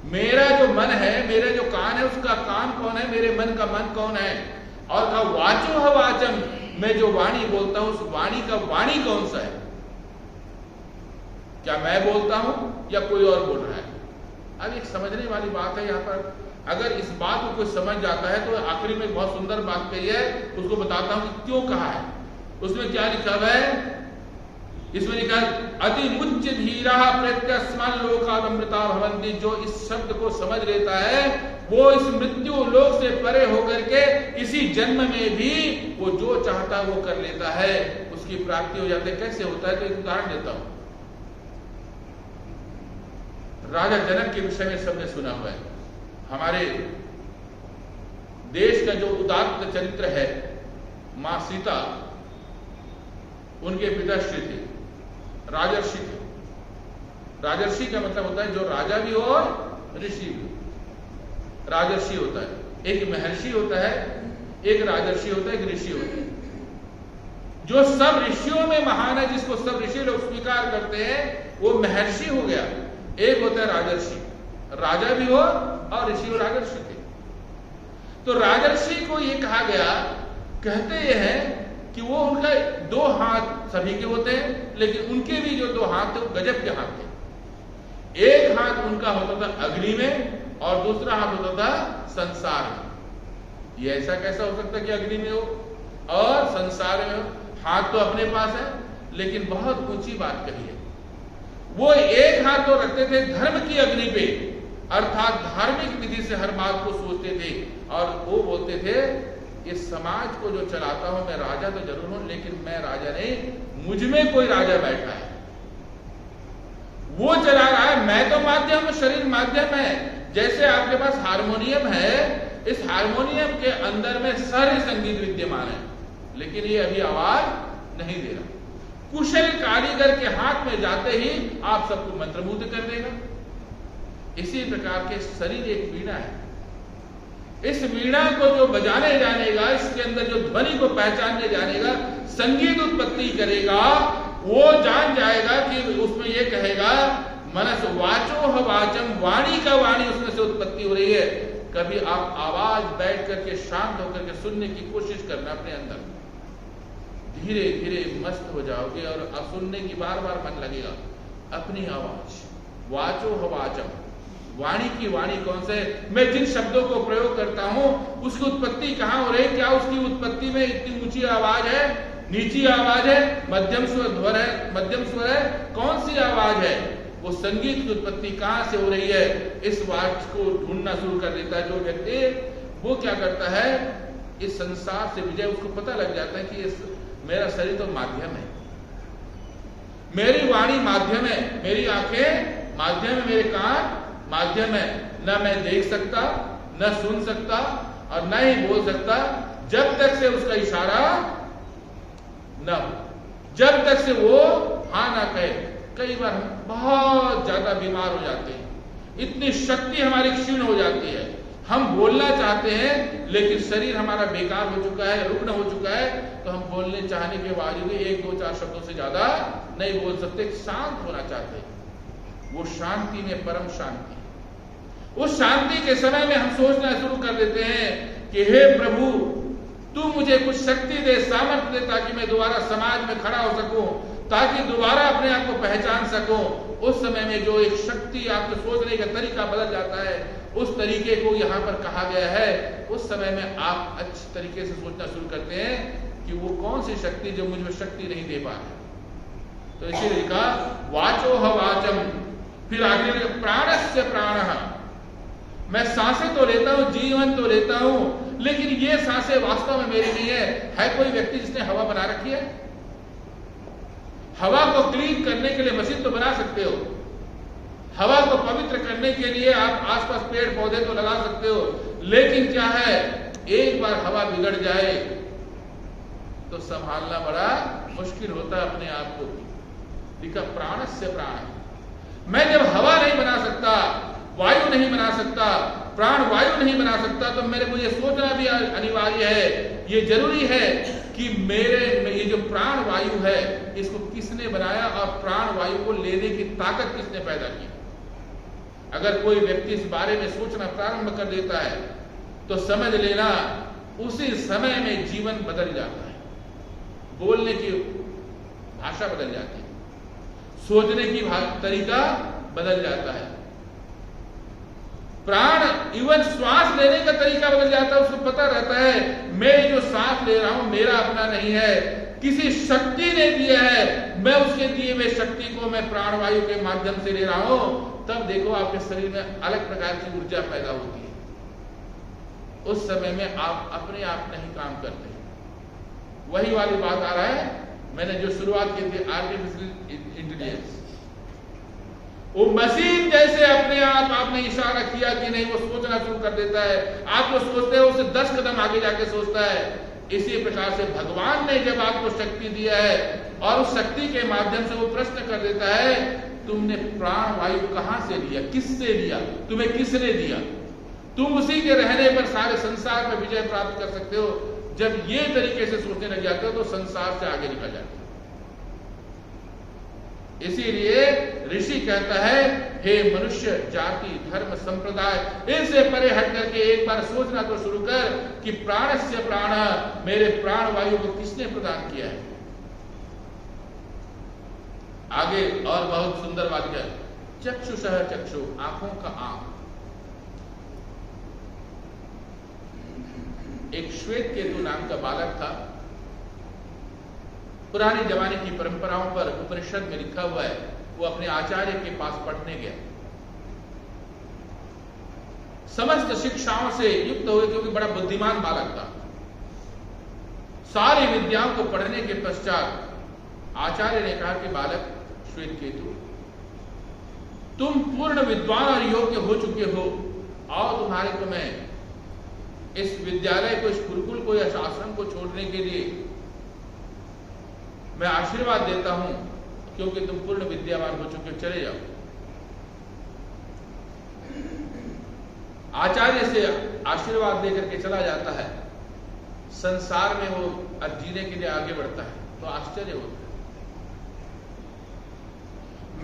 मेरा जो मन है, मेरा जो कान है, उसका कान कौन है? मेरे मन का मन कौन है? और का वाचो है वाचम, मैं जो वाणी बोलता हूं उस वाणी का वाणी कौन सा है? क्या मैं बोलता हूं या कोई और बोल रहा है? अब एक समझने वाली बात है यहाँ पर। अगर इस बात को कोई समझ जाता है तो आखिरी में बहुत सुंदर बात कही है, उसको बताता हूं कि क्यों कहा है। उसमें क्या लिखा हुआ है? इसमें लिखा है अति मुच्च धीरा प्रत्यस्मान् लोकादमृता भवन्ति। जो इस शब्द को समझ लेता है वो इस मृत्यु लोक से परे होकर के इसी जन्म में भी वो जो चाहता है वो कर लेता है, उसकी प्राप्ति हो जाती है। कैसे होता है? तो एक उदाहरण देता हूं। राजा जनक के विषय में सबने सुना हुआ है। हमारे देश का जो उदात्त चरित्र है, मां सीता, उनके पिताश्री थे, राजर्षि थे। राजर्षि का मतलब होता है जो राजा भी हो और ऋषि भी हो। राजर्षि होता है, एक महर्षि होता है, एक राजर्षि होता है, एक ऋषि होता है। जो सब ऋषियों में महान है, जिसको सब ऋषि लोग स्वीकार करते हैं, वो महर्षि हो गया। एक होता है राजर्षि, राजा भी हो और ऋषि और राजर्षि थे। तो राजर्षि को ये कहा गया, कहते ये हैं कि वो उनका 2 हाथ सभी के होते हैं, लेकिन उनके भी जो 2 हाथ थे वो गजब के हाथ थे। एक हाथ उनका होता था अग्नि में और दूसरा हाथ होता था संसार में। ये ऐसा कैसा हो सकता कि अग्नि में हो और संसार में हो? हाथ तो अपने पास है, लेकिन बहुत ऊंची बात कही है। वो एक हाथ तो रखते थे धर्म की अग्नि पे, अर्थात धार्मिक विधि से हर बात को सोचते थे और वो बोलते थे इस समाज को जो चलाता हूं, मैं राजा तो जरूर हूं, लेकिन मैं राजा नहीं, मुझ में कोई राजा बैठा है, वो चला रहा है। मैं तो माध्यम हूं, शरीर माध्यम है। जैसे आपके पास हारमोनियम है, इस हारमोनियम के अंदर में सारे संगीत विद्यमान है, लेकिन ये अभी आवाज नहीं दे रहा। कुशल कारीगर के हाथ में जाते ही आप सबको मंत्रमुग्ध कर देगा। इसी प्रकार के शरीर एक वीणा है। इस वीणा को जो बजाने जानेगा, इसके अंदर जो ध्वनि को पहचानने जानेगा, संगीत उत्पत्ति करेगा, वो जान जाएगा कि उसमें ये कहेगा मनस वाचो ह वाचम, वाणी का वाणी उसमें से उत्पत्ति हो रही है। कभी आप आवाज बैठ करके शांत होकर के सुनने की कोशिश करना अपने अंदर, धीरे धीरे मस्त हो जाओगे और सुनने की बार बार मन लगेगा। अपनी आवाज, वाचो ह वाचम, वाणी की वाणी कौन से? मैं जिन शब्दों को प्रयोग करता हूं उसकी उत्पत्ति कहां हो रही? क्या उसकी उत्पत्ति में इतनी ऊंची आवाज है, नीची आवाज है, मध्यम स्वर है, मध्यम स्वर है, कौन सी आवाज है? वो संगीत की उत्पत्ति कहां से हो रही है? इस बात को ढूंढना शुरू कर देता है जो व्यक्ति। वो क्या करता है? इस संसार से विजय, उसको पता लग जाता है कि मेरा शरीर तो माध्यम है, मेरी वाणी माध्यम है, मेरी आंखें माध्यम है, मेरे कान माध्यम है। न मैं देख सकता, न सुन सकता और न ही बोल सकता जब तक से उसका इशारा न हो, जब तक से वो हाँ ना कहे। कई बार हम बहुत ज्यादा बीमार हो जाते हैं, इतनी शक्ति हमारी क्षीण हो जाती है, हम बोलना चाहते हैं लेकिन शरीर हमारा बेकार हो चुका है, रुग्ण हो चुका है, तो हम बोलने चाहने के बावजूद 1, 2, 4 शब्दों से ज्यादा नहीं बोल सकते, शांत होना चाहते हैं। वो शांति में परम शांति। उस शांति के समय में हम सोचना शुरू कर देते हैं कि हे प्रभु, तू मुझे कुछ शक्ति दे, सामर्थ्य दे, ताकि मैं दोबारा समाज में खड़ा हो सकूं, ताकि दोबारा अपने आप को पहचान सकूं। उस समय में जो एक शक्ति, आपके सोचने का तरीका बदल जाता है, उस तरीके को यहाँ पर कहा गया है। उस समय में आप अच्छी तरीके से सोचना शुरू करते हैं कि वो कौन सी शक्ति जो मुझे शक्ति नहीं दे पा रही। तो इसीलिए कहा वाचो ह वाचम, फिर आगे प्राणस्य प्राणः, मैं सांसें तो लेता हूं, जीवन तो लेता हूं, लेकिन ये सांसें वास्तव में मेरी नहीं है। है कोई व्यक्ति जिसने हवा बना रखी है? हवा को क्लीन करने के लिए मशीन तो बना सकते हो, हवा को पवित्र करने के लिए आप आसपास पेड़ पौधे तो लगा सकते हो, लेकिन क्या है, एक बार हवा बिगड़ जाए तो संभालना बड़ा मुश्किल होता है अपने आप को। लिखा प्राणस्य प्राण। मैं जब हवा नहीं बना सकता, वायु नहीं बना सकता, प्राण वायु नहीं बना सकता, तो मुझे सोचना भी अनिवार्य है, ये जरूरी है कि मेरे में ये जो प्राण वायु है इसको किसने बनाया और प्राण वायु को लेने की ताकत किसने पैदा की। अगर कोई व्यक्ति इस बारे में सोचना प्रारंभ कर देता है तो समझ लेना उसी समय में जीवन बदल जाता है, बोलने की भाषा बदल जाती है, सोचने की तरीका बदल जाता है, प्राण इवन श्वास लेने का तरीका बदल जाता है। उसको पता रहता है मैं जो सांस ले रहा हूं मेरा अपना नहीं है, किसी शक्ति ने दिया है, मैं उसके दिए हुए शक्ति को मैं प्राणवायु के माध्यम से ले रहा हूं। तब देखो आपके शरीर में अलग प्रकार की ऊर्जा पैदा होती है। उस समय में आप अपने आप नहीं काम करते। वही वाली बात आ रहा है, मैंने जो शुरुआत की थी आर्टिफिशियल इंटेलिजेंस, वो मशीन जैसे अपने आप आपने इशारा किया कि नहीं, वो सोचना शुरू कर देता है। आप जो सोचते हो उससे 10 कदम आगे जाके सोचता है। इसी प्रकार से भगवान ने जब आपको शक्ति दिया है और उस शक्ति के माध्यम से वो प्रश्न कर देता है तुमने प्राण वायु कहां से लिया, किससे लिया, तुम्हें किसने दिया। तुम उसी के रहने पर सारे संसार में विजय प्राप्त कर सकते हो। जब ये तरीके से सोचने लग जाते हो तो संसार से आगे निकल जाते हो। इसीलिए ऋषि कहता है हे मनुष्य जाति धर्म संप्रदाय इनसे परे हट करके एक बार सोचना तो शुरू कर कि प्राणस्य प्राण, मेरे प्राण वायु को किसने प्रदान किया है। आगे और बहुत सुंदर बात है, चक्षुषः चक्षु, आंखों का आंख। एक श्वेत केतु नाम का बालक था। पुराने जमाने की परंपराओं पर उपनिषद में लिखा हुआ है, वो अपने आचार्य के पास पढ़ने गया। समस्त शिक्षाओं से युक्त हुए क्योंकि बड़ा बुद्धिमान बालक था। सारी विद्याओं को पढ़ने के पश्चात आचार्य ने कहा कि बालक श्वेत केतु, तुम पूर्ण विद्वान और योग्य हो चुके हो, आओ तुम्हारे को मैं इस विद्यालय को, इस गुरुकुल को, इस आश्रम को छोड़ने के लिए मैं आशीर्वाद देता हूं, क्योंकि तुम पूर्ण विद्यावान हो चुके हो, चले जाओ। आचार्य से आशीर्वाद लेकर के चला जाता है। संसार में वो जीने के लिए आगे बढ़ता है तो आश्चर्य होता है।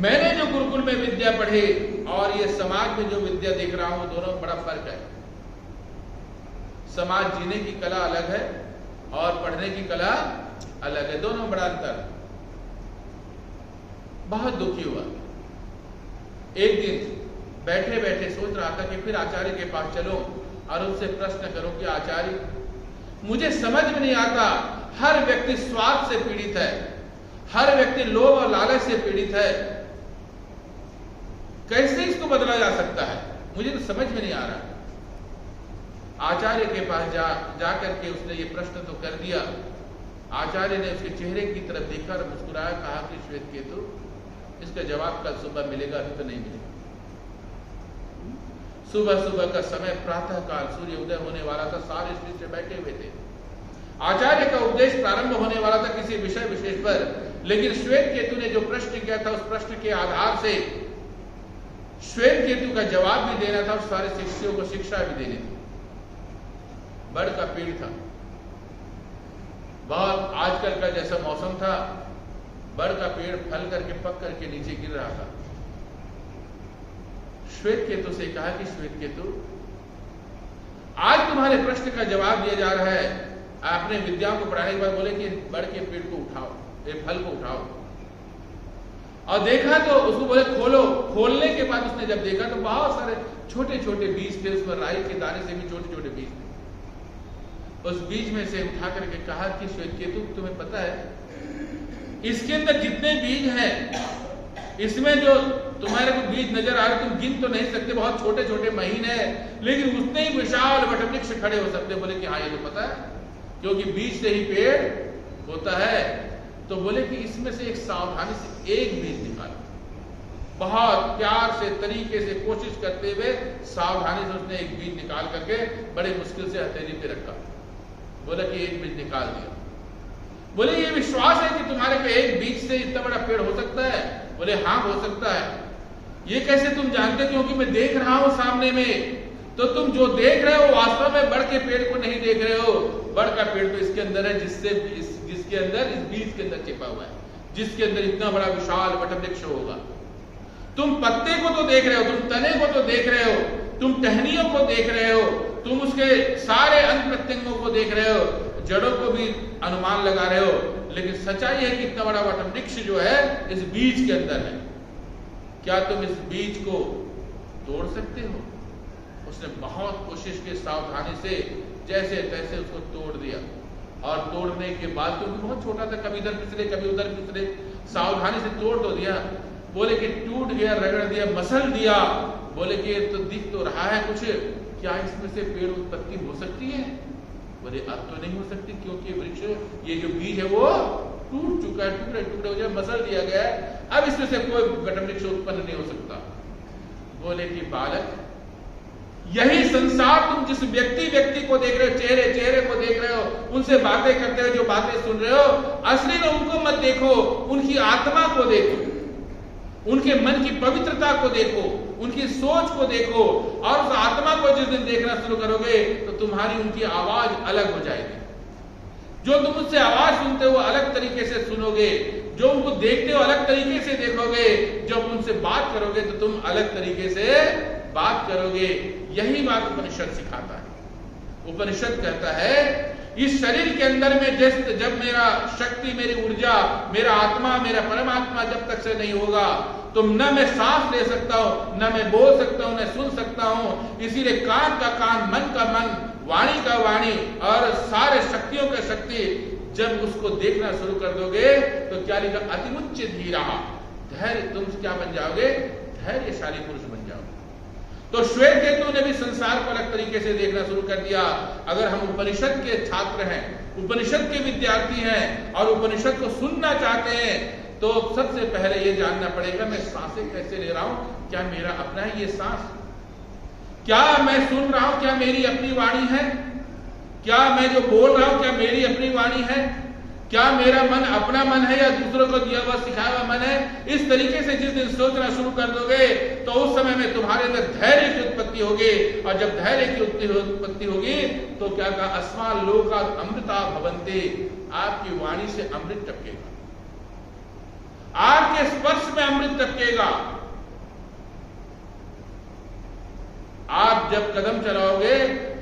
मैंने जो गुरुकुल में विद्या पढ़ी और ये समाज में जो विद्या देख रहा हूं, दोनों में बड़ा फर्क है। समाज जीने की कला अलग है और पढ़ने की कला अलग है, दोनों बड़ा अंतर। बहुत दुखी हुआ। एक दिन बैठे बैठे सोच रहा था कि फिर आचार्य के पास चलो और उनसे प्रश्न करो कि आचार्य, मुझे समझ में नहीं आता, हर व्यक्ति स्वार्थ से पीड़ित है, हर व्यक्ति लोभ और लालच से पीड़ित है, कैसे इसको बदला जा सकता है, मुझे तो समझ में नहीं आ रहा। आचार्य के पास जा करके उसने ये प्रश्न तो कर दिया। आचार्य ने उसके चेहरे की तरफ देखा और मुस्कुराया, कहा कि श्वेत केतु, इसका जवाब कल सुबह मिलेगा, अभी तो नहीं मिलेगा। सुबह सुबह का समय, प्रातः काल, सूर्य उदय होने वाला था, सारे शिष्य बैठे हुए थे। आचार्य का उपदेश प्रारंभ होने वाला था किसी विषय विशेष पर, लेकिन श्वेत केतु ने जो प्रश्न किया था उस प्रश्न के आधार से श्वेत केतु का जवाब भी देना था और सारे शिष्यों को शिक्षा भी देनी थी। बड़ का पेड़ था, बहुत आजकल का जैसा मौसम था, बड़ का पेड़ फल करके पक करके नीचे गिर रहा था। श्वेत केतु से कहा कि श्वेत केतु, आज तुम्हारे प्रश्न का जवाब दिया जा रहा है। आपने विद्याओं को पढ़ाने के बाद बोले कि बड़ के पेड़ को उठाओ, ये फल को उठाओ, और देखा तो उसको बोले खोलो। खोलने के बाद उसने जब देखा तो बहुत सारे छोटे छोटे बीज थे, उसमें राई के दाने से भी छोटे छोटे बीज थे। उस बीज में से उठा करके कहा कि श्वेत केतु, तुम्हें पता है इसके अंदर जितने बीज हैं, इसमें जो तुम्हारे को बीज नजर आ रहे, तुम गिन तो नहीं सकते, बहुत छोटे छोटे महीन है, लेकिन उतने ही विशाल वटवृक्ष खड़े हो सकते। बोले कि हाँ ये तो पता है, क्योंकि बीज से ही पेड़ होता है। तो बोले कि इसमें से एक सावधानी से एक बीज निकालो। बहुत प्यार से, तरीके से, कोशिश करते हुए सावधानी से उसने एक बीज निकाल करके बड़े मुश्किल से हथेली पे रखा। बोला कि एक बीज निकाल दिया। बोले ये विश्वास है कि तुम्हारे पे एक बीज से इतना बड़ा पेड़ हो सकता है? बोले हाँ हो सकता है। ये कैसे तुम जानते? क्योंकि मैं देख रहा हूं सामने में। तो तुम जो देख रहे हो वास्तव में बड़ के पेड़ को नहीं देख रहे हो। बड़ का पेड़ तो इसके अंदर है, जिसके अंदर इस बीज के अंदर छिपा हुआ है, जिसके अंदर इतना बड़ा विशाल वटवृक्ष होगा। तुम पत्ते को तो देख रहे हो, तुम तने को तो देख रहे हो, तुम टहनियों को देख रहे हो, तुम उसके सारे अंग प्रत्यंगों को देख रहे हो, जड़ों को भी अनुमान लगा रहे हो, लेकिन सच्चाई है कि इतना बड़ा वटवृक्ष जो है इस बीज के अंदर है। क्या तुम इस बीज को तोड़ सकते हो? उसने बहुत कोशिश की, सावधानी से जैसे तैसे उसको तोड़ दिया। और तोड़ने के बाद, क्योंकि बहुत छोटा था, कभी इधर फिसले कभी उधर फिसले, सावधानी से तोड़ तो दिया। बोले कि टूट गया, रगड़ दिया, मसल दिया। बोले कि तो दिख तो रहा है कुछ, क्या इसमें से पेड़ उत्पत्ति हो सकती है? बोले अब तो नहीं हो सकती, क्योंकि वृक्ष ये जो बीज है वो टूट चुका है, टुकड़े टुकड़े हो जाए, मसल दिया गया है, अब इसमें से कोई वटवृक्ष उत्पन्न नहीं हो सकता। बोले कि बालक, यही संसार तुम जिस व्यक्ति को देख रहे हो, चेहरे को देख रहे हो, उनसे बातें करते हो, जो बातें सुन रहे हो, असली में उनको मत देखो, उनकी आत्मा को देखो, उनके मन की पवित्रता को देखो, उनकी सोच को देखो। और उस आत्मा को जिस दिन देखना शुरू करोगे तो तुम्हारी उनकी आवाज अलग हो जाएगी। जो तुम उससे आवाज सुनते हो अलग तरीके से सुनोगे, जो उनको देखते हो अलग तरीके से देखोगे, जब उनसे बात करोगे तो तुम अलग तरीके से बात करोगे। यही बात उपनिषद सिखाता है। उपनिषद कहता है इस शरीर के अंदर में जब मेरा शक्ति, मेरी ऊर्जा, मेरा आत्मा, मेरा परमात्मा जब तक से नहीं होगा तो न मैं सांस ले सकता हूं, न मैं बोल सकता हूं, न सुन सकता हूं। इसीलिए कान का कान, मन का मन, वाणी का वाणी और सारे शक्तियों का शक्ति जब उसको देखना शुरू कर दोगे तो क्या लिखा? अतिमुच्च धीरा, धैर्य, तुम क्या बन जाओगे? धैर्यशाली पुरुष बन जाओगे। तो श्वेत केतु ने भी संसार को अलग तरीके से देखना शुरू कर दिया। अगर हम उपनिषद के छात्र हैं, उपनिषद के विद्यार्थी हैं और उपनिषद को सुनना चाहते हैं तो सबसे पहले ये जानना पड़ेगा मैं सांसें कैसे ले रहा हूं, क्या मेरा अपना है ये सांस? क्या मैं सुन रहा हूं, क्या मेरी अपनी वाणी है? क्या मैं जो बोल रहा हूं क्या मेरी अपनी वाणी है? क्या मेरा मन अपना मन है या दूसरों को दिया हुआ सिखाया हुआ मन है? इस तरीके से जिस दिन सोचना शुरू कर दोगे तो उस समय में तुम्हारे अंदर धैर्य की उत्पत्ति होगी। और जब धैर्य की उत्पत्ति होगी तो क्या कहा? अस्मान् लोकात् अमृता भवन्ति, आपकी वाणी से अमृत टपकेगा, आपके स्पर्श में अमृत टपकेगा। आप जब कदम चलाओगे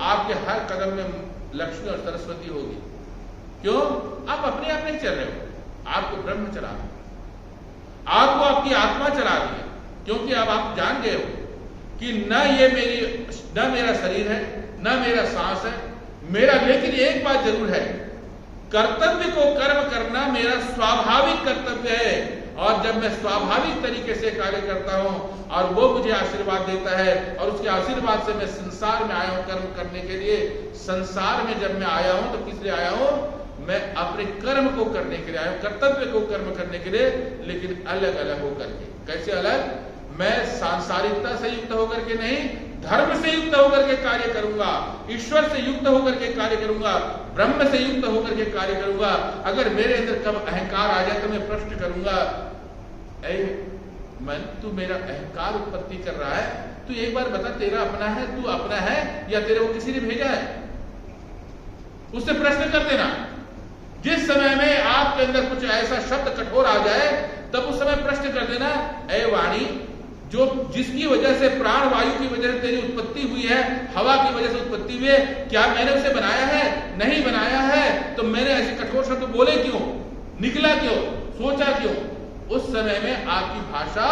आपके हर कदम में लक्ष्मी और सरस्वती होगी। क्यों? आप अपने आप नहीं चल रहे हो, आपको ब्रह्म चला रहा है, आपको आपकी आत्मा चला रही है। क्योंकि अब आप जान गए हो कि न मेरा शरीर है, न मेरा सांस है मेरा। लेकिन एक बात जरूर है, कर्तव्य को कर्म करना मेरा स्वाभाविक कर्तव्य है। और जब मैं स्वाभाविक तरीके से कार्य करता हूं और वो मुझे आशीर्वाद देता है और उसके आशीर्वाद से मैं संसार में आया हूं कर्म करने के लिए। संसार में जब मैं आया हूं तो किस लिए आया हूं? मैं अपने कर्म को करने के लिए आया हूं, कर्तव्य को कर्म करने के लिए, लेकिन अलग अलग होकर के। कैसे अलग? मैं सांसारिकता से युक्त होकर के नहीं, धर्म से युक्त होकर के कार्य करूंगा, ईश्वर से युक्त होकर के कार्य करूंगा, ब्रह्म से युक्त होकर के कार्य करूंगा। अगर मेरे अंदर कब अहंकार आ जाए तो मैं प्रश्न करूंगा, ऐ मन, तू मेरा अहंकार उत्पत्ति कर रहा है, तू एक बार बता तेरा अपना है, तू अपना है या तेरे को किसी ने भेजा है? उससे प्रश्न कर देना। जिस समय में आपके अंदर कुछ ऐसा शब्द कठोर आ जाए तब उस समय प्रश्न कर देना, ऐ वाणी, जो जिसकी वजह से प्राण वायु की वजह से तेरी उत्पत्ति हुई है, हवा की वजह से उत्पत्ति हुई है, क्या मैंने उसे बनाया है? नहीं बनाया है। तो मैंने ऐसे कठोर शब्द बोले क्यों, निकला क्यों, सोचा क्यों? उस समय में आपकी भाषा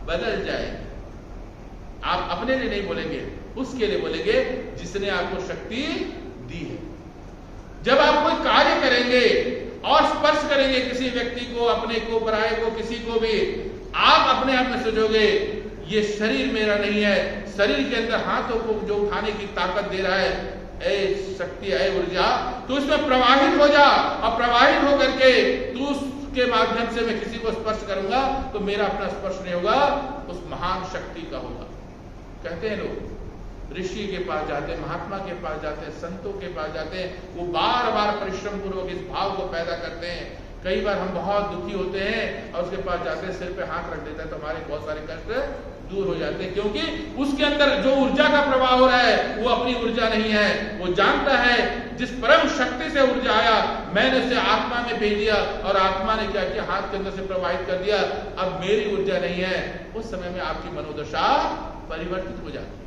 बदल जाएगी। आप अपने लिए नहीं बोलेंगे, उसके लिए बोलेंगे जिसने आपको शक्ति दी है। जब आप कोई कार्य करेंगे और स्पर्श करेंगे किसी व्यक्ति को, अपने को, पराये को, किसी को भी, आप अपने आप में सोचोगे ये शरीर मेरा नहीं है। शरीर के अंदर हाथों को जो उठाने की ताकत दे रहा है, ऐ शक्ति, ऐ ऊर्जा, तो उसमें प्रवाहित हो जा। और प्रवाहित होकर के तू उसके माध्यम से मैं किसी को स्पर्श करूंगा तो मेरा अपना स्पर्श नहीं होगा, उस महान शक्ति का होगा। कहते हैं लोग ऋषि के पास जाते हैं, महात्मा के पास जाते हैं, संतों के पास जाते हैं, वो बार बार परिश्रम पूर्वक इस भाव को पैदा करते हैं। कई बार हम बहुत दुखी होते हैं और उसके पास जाते हैं, सिर पे हाथ रख देता है तो हमारे बहुत सारे कष्ट दूर हो जाते हैं, क्योंकि उसके अंदर जो ऊर्जा का प्रवाह हो रहा है वो अपनी ऊर्जा नहीं है। वो जानता है जिस परम शक्ति से ऊर्जा आया मैंने उसे आत्मा में भेज दिया और आत्मा ने क्या किया, हाथ के अंदर से प्रवाहित कर दिया, अब मेरी ऊर्जा नहीं है। उस समय में आपकी मनोदशा परिवर्तित हो जाती है।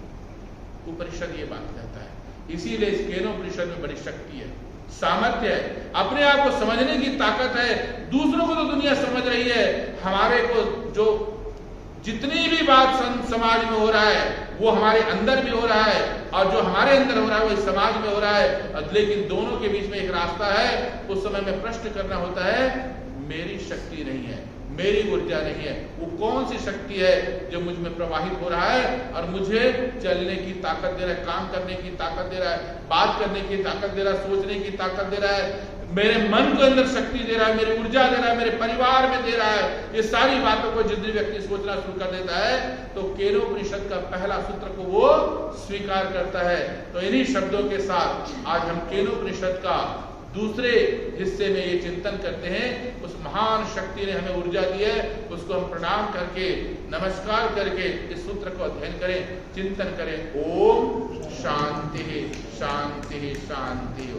उपनिषद ये बात कहता है, इसीलिए इस केनोपनिषद में बड़ी शक्ति है, सामर्थ्य है, अपने आप को समझने की ताकत है। दूसरों को तो दुनिया समझ रही है, हमारे को जो जितनी भी बात समाज में हो रहा है वो हमारे अंदर भी हो रहा है, और जो हमारे अंदर हो रहा है वो इस समाज में हो रहा है। लेकिन दोनों के बीच में एक रास्ता है। उस समय में प्रश्न करना होता है, मेरी शक्ति नहीं है, मेरी ऊर्जा नहीं है, वो कौन सी शक्ति है जो मुझ में प्रवाहित हो रहा है और मुझे चलने की ताकत दे रहा है, काम करने की ताकत दे रहा है, बात करने की ताकत दे रहा है, सोचने की ताकत दे रहा है, मेरे मन को अंदर शक्ति दे रहा है, मेरी ऊर्जा दे रहा है, मेरे परिवार में दे रहा है। ये सारी बातों को जिस व्यक्ति सोचना शुरू कर देता है तो केनोपनिषद का पहला सूत्र को वो स्वीकार करता है। तो इन्हीं शब्दों के साथ आज हम केनोपनिषद का दूसरे हिस्से में ये चिंतन करते हैं। उस महान शक्ति ने हमें ऊर्जा दी है, उसको हम प्रणाम करके, नमस्कार करके इस सूत्र को अध्ययन करें, चिंतन करें। ओम शांति शांति शांति।